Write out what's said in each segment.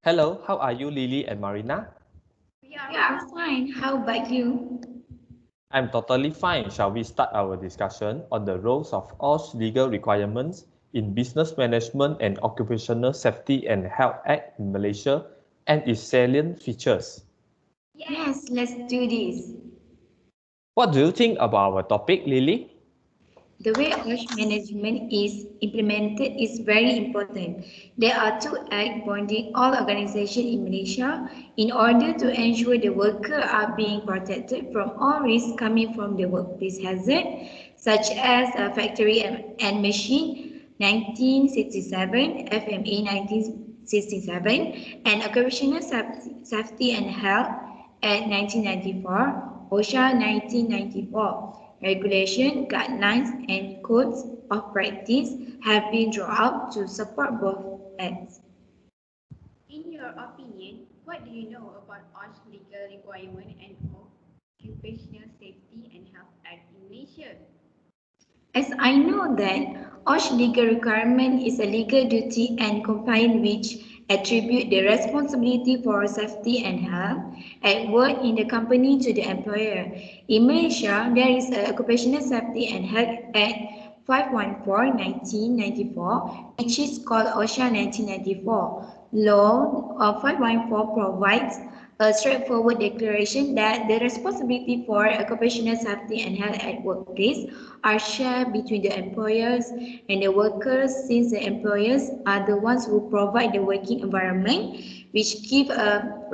Hello, how are you, Lily and Marina? We are fine. How about you? I'm totally fine. Shall we start our discussion on the roles of OSH legal requirements in Business Management and Occupational Safety and Health Act in Malaysia and its salient features? Yes, let's do this. What do you think about our topic, Lily? The way OSH management is implemented is very important. There are two acts binding all organizations in Malaysia in order to ensure the workers are being protected from all risks coming from the workplace hazard, such as a factory and machine 1967, FMA 1967, and occupational safety and health at 1994, OSHA 1994. Regulation, guidelines, and codes of practice have been drawn up to support both acts. In your opinion, what do you know about OSH legal requirement and Occupational Safety and Health Act in Malaysia? As I know that OSH legal requirement is a legal duty and compliance which attribute the responsibility for safety and health at work in the company to the employer. In Malaysia, there is a Occupational Safety and Health Act 514/1994, which is called OSHA 1994. Law 514 provides a straightforward declaration that the responsibility for occupational safety and health at workplace are shared between the employers and the workers, since the employers are the ones who provide the working environment which give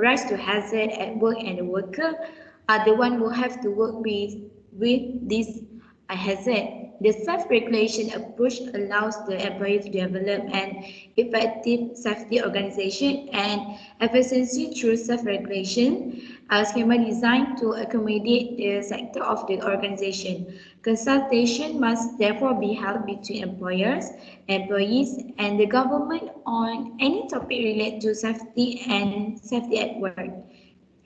rise to hazard at work, and the worker are the one who have to work with this hazard. The self-regulation approach allows the employer to develop an effective safety organization and efficiency through self-regulation, a schema designed to accommodate the sector of the organization. Consultation must therefore be held between employers, employees, and the government on any topic related to safety at work,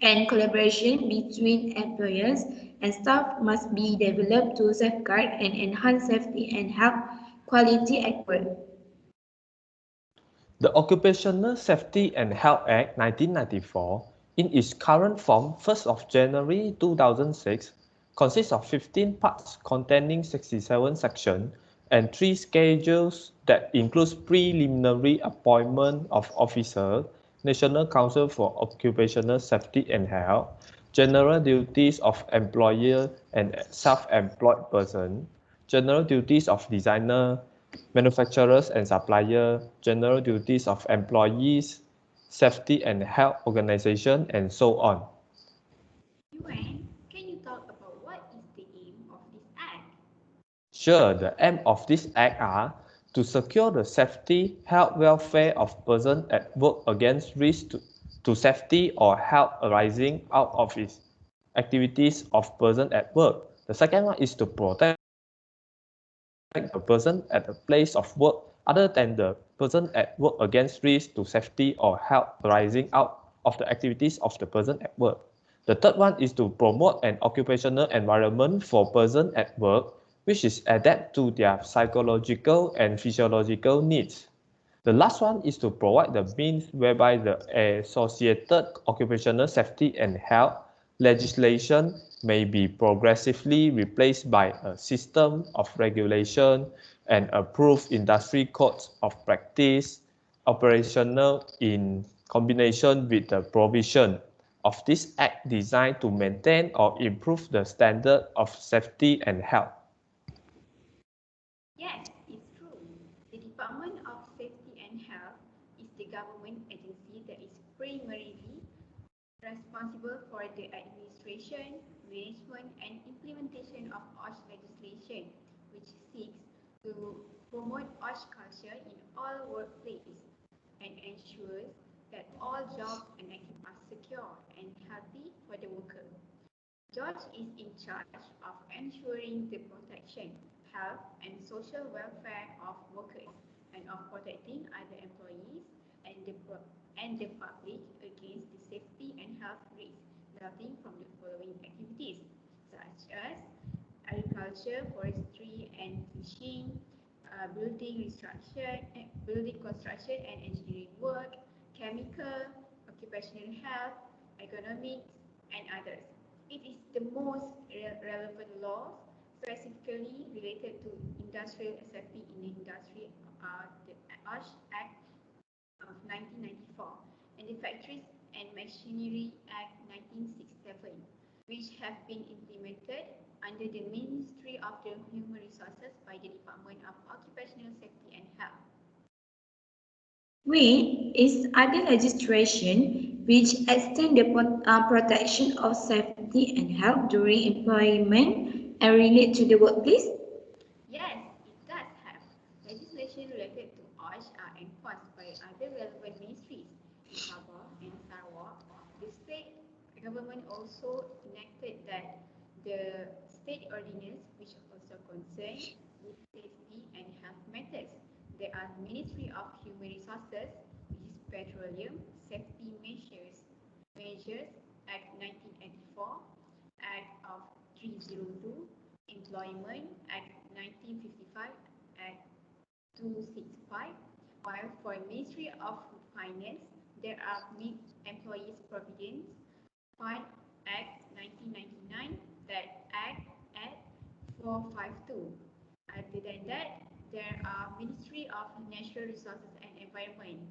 and collaboration between employers and staff must be developed to safeguard and enhance safety and health quality at work. The Occupational Safety and Health Act 1994, in its current form, 1st of January 2006, consists of 15 parts containing 67 sections and 3 schedules that includes preliminary appointment of officer, National Council for Occupational Safety and Health, general duties of employer and self-employed person, general duties of designer, manufacturers and supplier, general duties of employees, safety and health organization, and so on. Yuan, can you talk about what is the aim of this act? Sure, the aim of this act are to secure the safety, health, welfare of persons at work against risk to safety or health arising out of its activities of person at work. The second one is to protect the person at the place of work other than the person at work against risk to safety or health arising out of the activities of the person at work. The third one is to promote an occupational environment for persons at work which is adapt to their psychological and physiological needs. The last one is to provide the means whereby the associated occupational safety and health legislation may be progressively replaced by a system of regulation and approved industry codes of practice operational in combination with the provision of this act designed to maintain or improve the standard of safety and health. Yes, it's true. The Department of Safety and Health is the government agency that is primarily responsible for the administration, management, and implementation of OSH legislation, which seeks to promote OSH culture in all workplaces and ensures that all jobs and activities are secure and healthy for the worker. George is in charge of ensuring the protection, health, and social welfare of workers and of protecting other employees and the public against the safety and health risks resulting from the following activities, such as agriculture, forestry, and fishing, building construction, and engineering work, chemical, occupational health, economics, and others. It is the most relevant laws specifically related to industrial safety in the industry, the OSH Act of 1994 and the Factories and Machinery Act 1967, which have been implemented under the Ministry of the Human Resources by the Department of Occupational Safety and Health. Wait, is other legislation which extend the protection of safety and health during employment and relate to the workplace? Yes, it does have. Legislation related to OSH are enforced by other relevant ministries in Sabah and Sarawak. The state government also enacted that the state ordinance which also concern with safety and health matters. There are Ministry of Human Resources, which is Petroleum Safety Measures Act 1984, Act of 302, Employment Act 1955, Act 265, while for Ministry of Finance, there are Employees Provident Fund Act 1999, that Act 452. Other than that, there are Ministry of Natural Resources and Environment,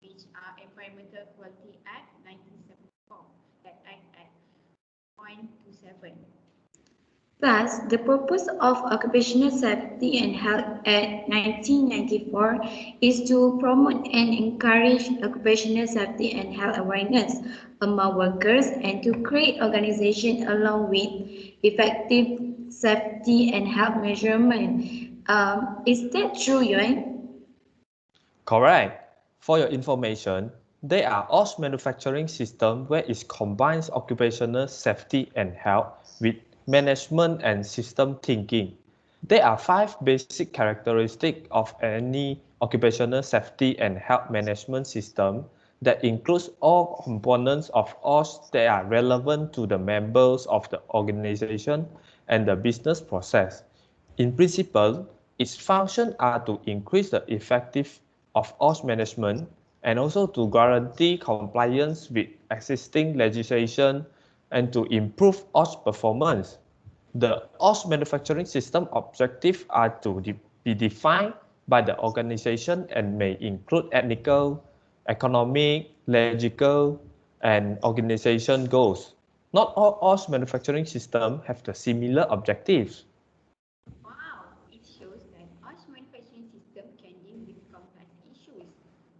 which are Environmental Quality Act 1974, that Act 127. Thus, the purpose of Occupational Safety and Health Act 1994 is to promote and encourage occupational safety and health awareness among workers and to create organization along with effective safety and health measurement. Is that true, Yuan? Correct. For your information, there are OSH manufacturing system where it combines occupational safety and health with management and system thinking. There are five basic characteristics of any occupational safety and health management system that includes all components of OSH that are relevant to the members of the organization and the business process. In principle, its functions are to increase the effectiveness of OSH management and also to guarantee compliance with existing legislation and to improve OSH performance. The OSH manufacturing system objectives are to be defined by the organization and may include ethical, economic, logical, and organization goals. Not all OSH manufacturing systems have the similar objectives. Wow, it shows that OSH manufacturing system can deal with complex issues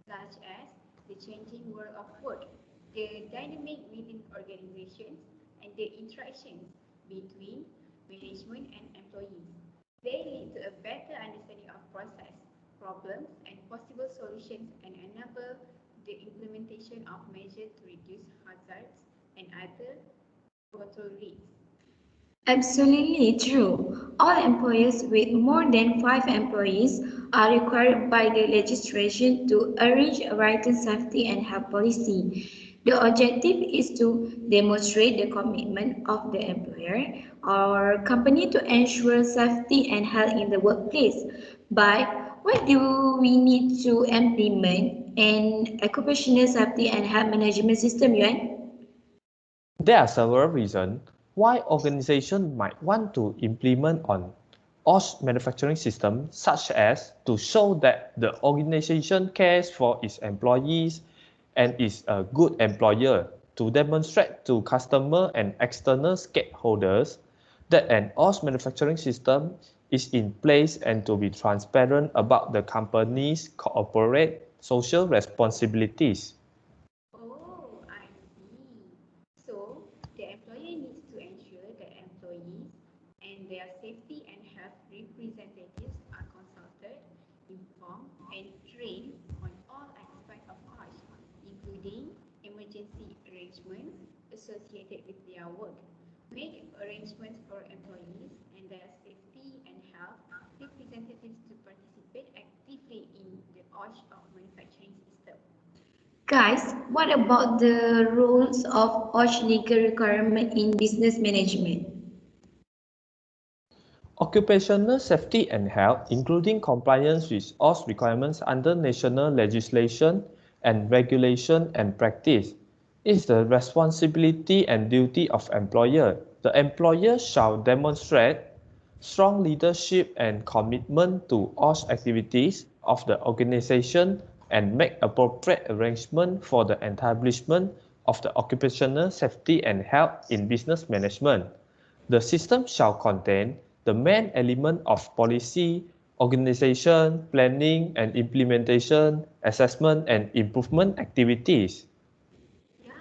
such as the changing world of work, the dynamic within organizations, and the interactions between management and employees. They lead to a better understanding of process, problems, and possible solutions and enable the implementation of measures to reduce hazards and other control risks. Absolutely true. All employers with more than 5 employees are required by the legislation to arrange a written safety and health policy. The objective is to demonstrate the commitment of the employer or company to ensure safety and health in the workplace. But what do we need to implement an occupational safety and health management system, Yuan? There are several reasons why organizations might want to implement on OSH manufacturing system, such as to show that the organization cares for its employees and is a good employer, to demonstrate to customer and external stakeholders that an OSH manufacturing system is in place and to be transparent about the company's corporate social responsibilities. Oh, I see. So, the employer needs to ensure that employees and their safety and health representatives are consulted, informed, and trained on all aspects of OSH, including emergency arrangements associated with their work. Make arrangements for employees and their safety and health representatives to participate actively in the OSH of manufacturing system. Guys, what about the rules of OSH legal requirement in business management? Occupational safety and health, including compliance with all requirements under national legislation, and regulation and practice. It's the responsibility and duty of employer. The employer shall demonstrate strong leadership and commitment to all activities of the organization and make appropriate arrangement for the establishment of the occupational safety and health in business management. The system shall contain the main element of policy, organization, planning and implementation, assessment and improvement activities. Yeah,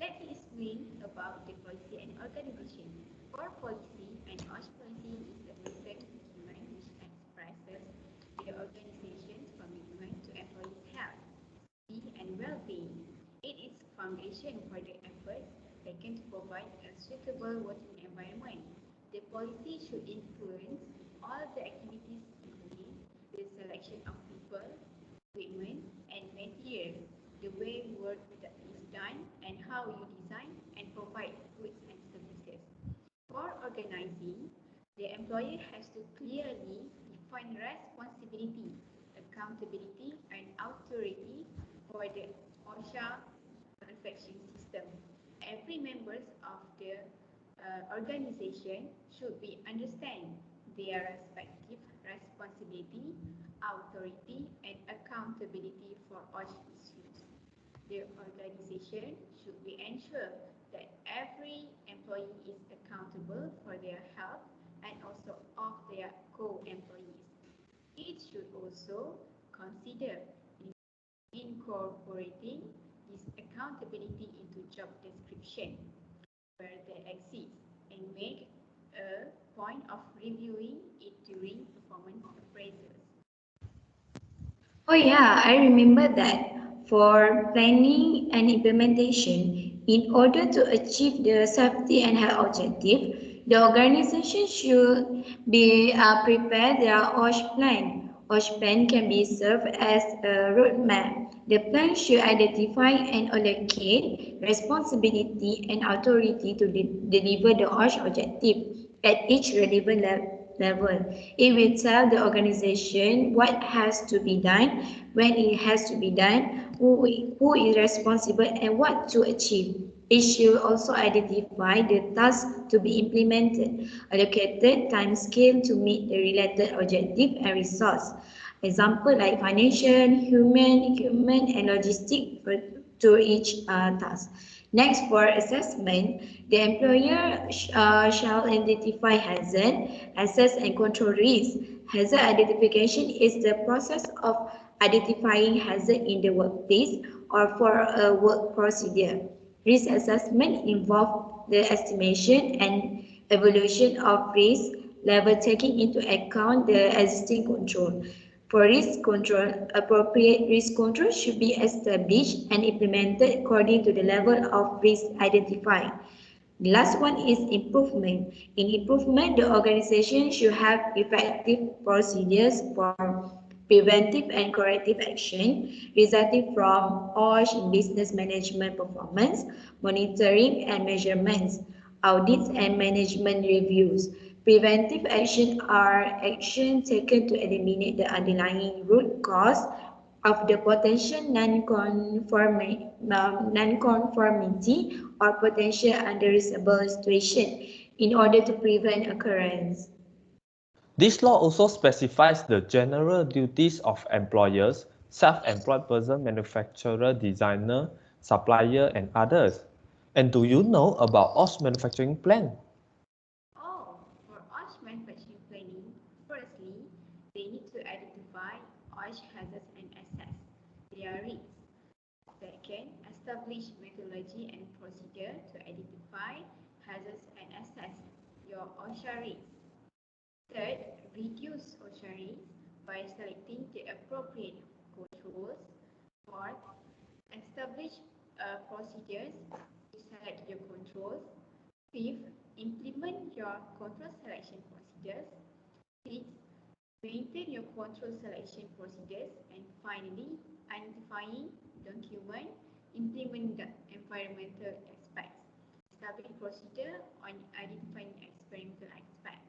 let's explain about the policy and organization. For policy, an OSH policy is a written document which expresses the organization's commitment to employees' health, safety, and well-being. It is foundation for the efforts taken to provide a suitable working environment. The policy should influence all the activities including the selection of people, equipment, and materials, the way work is done, and how you design and provide goods and services. For organizing, the employer has to clearly define responsibility, accountability, and authority for the OSHA manufacturing system. Every members of the organization should be understand their respective responsibility, authority, and accountability for OSHA issues. The organization should be ensure that every employee is accountable for their health and also of their co-employees. It should also consider incorporating this accountability into job description where they exist and make a point of reviewing it during performance appraisals. Oh yeah, I remember that. For planning and implementation, in order to achieve the safety and health objective, the organization should be prepare their OSH plan. OSH plan can be served as a roadmap. The plan should identify and allocate responsibility and authority to deliver the OSH objective at each relevant level. It will tell the organization what has to be done, when it has to be done, who is responsible, and what to achieve. It should also identify the tasks to be implemented, allocated time scale to meet the related objective and resource. Example like financial, human, equipment, and logistic to each task. Next, for assessment, the employer shall identify hazard, assess and control risk. Hazard identification is the process of identifying hazard in the workplace or for a work procedure. Risk assessment involves the estimation and evaluation of risk level taking into account the existing control. For risk control, appropriate risk control should be established and implemented according to the level of risk identified. The last one is improvement. In improvement, the organization should have effective procedures for preventive and corrective action resulting from OSH business management performance, monitoring and measurements, audits and management reviews. Preventive action are actions taken to eliminate the underlying root cause of the potential non-conformity or potential unreasonable situation in order to prevent occurrence. This law also specifies the general duties of employers, self-employed person, manufacturer, designer, supplier, and others. And do you know about OS manufacturing plan? Oh, for OSH manufacturing planning, firstly, they need to identify OSH hazards and assess their risks. Second, establish methodology and procedure to identify hazards and assess your OSHA risks. Third, reduce OSHA risks by selecting the appropriate controls. Fourth, establish procedures to select your controls. Fifth, implement your control selection procedures. Sixth, maintain your control selection procedures. And finally, identifying, document, implement the environmental aspects. Establish procedure on identifying experimental aspects.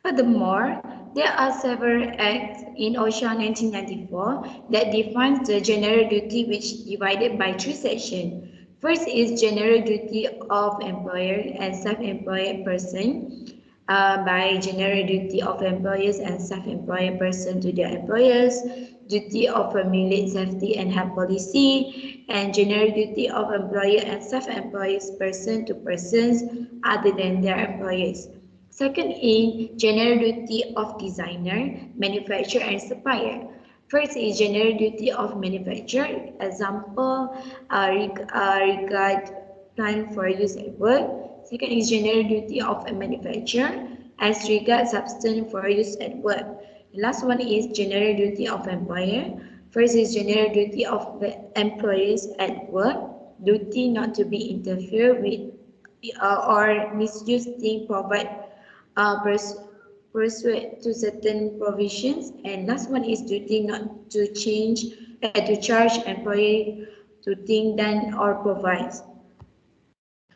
Furthermore, there are several acts in OSHA 1994 that defines the general duty, which divided by three sections. First is general duty of employer and self-employed person. By general duty of employers and self-employed person to their employers, duty of formulate safety and health policy, and general duty of employer and self-employed person to persons other than their employers. Second is general duty of designer, manufacturer and supplier. First is general duty of manufacturer. Example, regard plan for use at work. Second is general duty of a manufacturer as regards substance for use at work. The last one is general duty of employer. First is general duty of the employees at work. Duty not to be interfered with or misuse thing provide pursuant to certain provisions. And last one is duty not to to charge employee to think done or provides.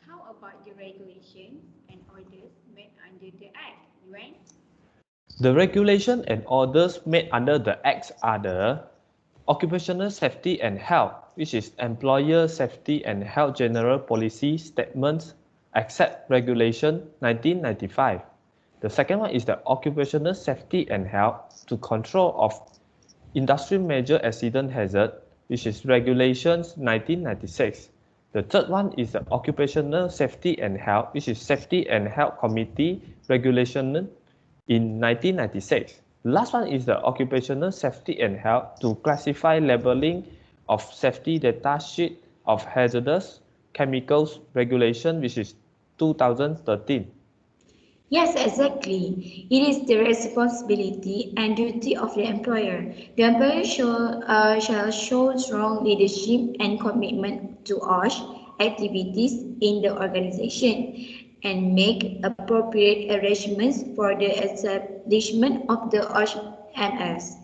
How about the regulations and orders made under the Act, Yuan? The regulation and orders made under the Acts are the Occupational Safety and Health, which is Employer Safety and Health General Policy Statements, Except Regulation 1995. The second one is the Occupational Safety and Health to Control of Industrial Major Accident Hazard, which is Regulations 1996. The third one is the Occupational Safety and Health, which is Safety and Health Committee Regulation in 1996. The last one is the Occupational Safety and Health to classify labeling of safety data sheet of hazardous chemicals regulation, which is 2013. Yes, exactly. It is the responsibility and duty of the employer. The employer shall show strong leadership and commitment to OSH activities in the organization and make appropriate arrangements for the establishment of the OSH MS.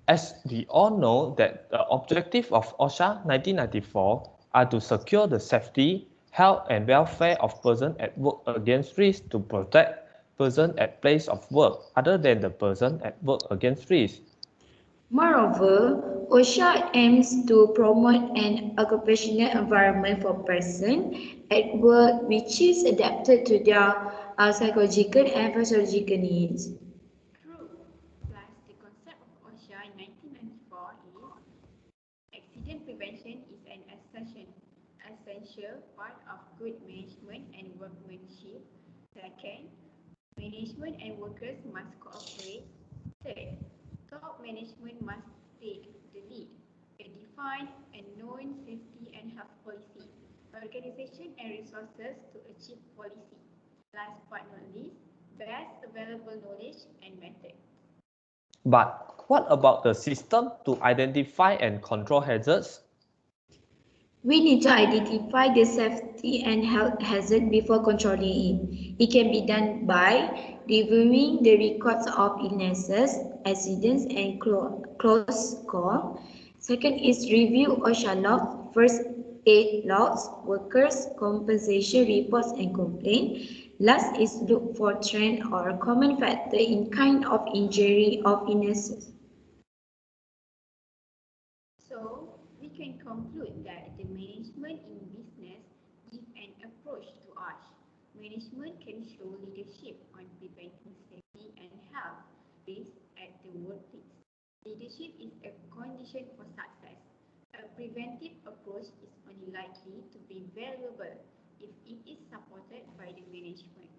As we all know that the objective of OSHA 1994 are to secure the safety, health and welfare of persons at work against risk to protect persons at place of work other than the person at work against risk. Moreover, OSHA aims to promote an occupational environment for persons at work which is adapted to their psychological and physiological needs. True. Plus, the concept of OSHA in 1994 is accident prevention is an essential part of good management and workmanship. Second, management and workers must cooperate. Third, top management must take the lead. A defined and known safety and health policy, organization and resources to achieve policy. Last but not least, best available knowledge and method. But what about the system to identify and control hazards? We need to identify the safety and health hazard before controlling it. It can be done by reviewing the records of illnesses, accidents, and close call. Second is review OSHA logs, first aid logs, workers' compensation reports and complaints. Last is look for trend or common factor in kind of injury of illnesses. So, we can conclude that the management in business give an approach to us. Management can show leadership on preventing safety and health risks at the workplace. Leadership is a condition for success. A preventive approach is only likely to be valuable if it is supported by the management.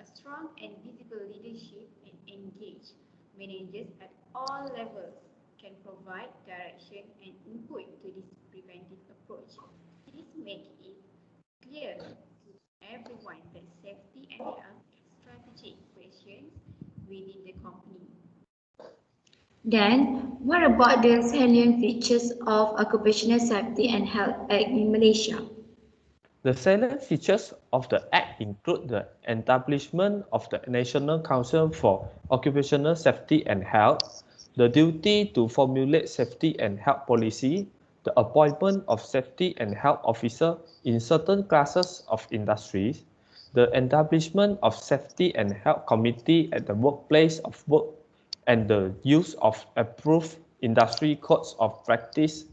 A strong and visible leadership and engaged managers at all levels can provide direction and input to this preventive approach. This makes it clear to everyone that safety and health are strategic questions within the company. Then, what about the salient features of Occupational Safety and Health Act in Malaysia? The salient features of the Act include the establishment of the National Council for Occupational Safety and Health, the duty to formulate safety and health policy, the appointment of safety and health officer in certain classes of industries, the establishment of safety and health committee at the workplace of work, and the use of approved industry codes of practice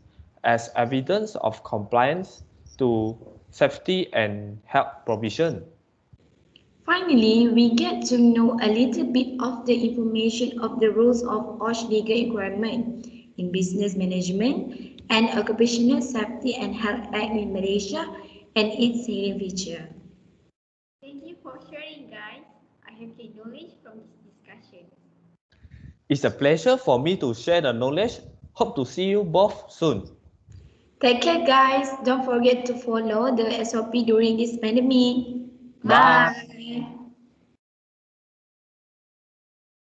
as evidence of compliance to safety and health provision. Finally, we get to know a little bit of the information of the rules of OSH legal requirement in business management and Occupational Safety and Health Act in Malaysia and its salient feature. Thank you for sharing, guys. I have gained knowledge from this discussion. It's a pleasure for me to share the knowledge. Hope to see you both soon. Take care, guys. Don't forget to follow the SOP during this pandemic. Bye. Bye.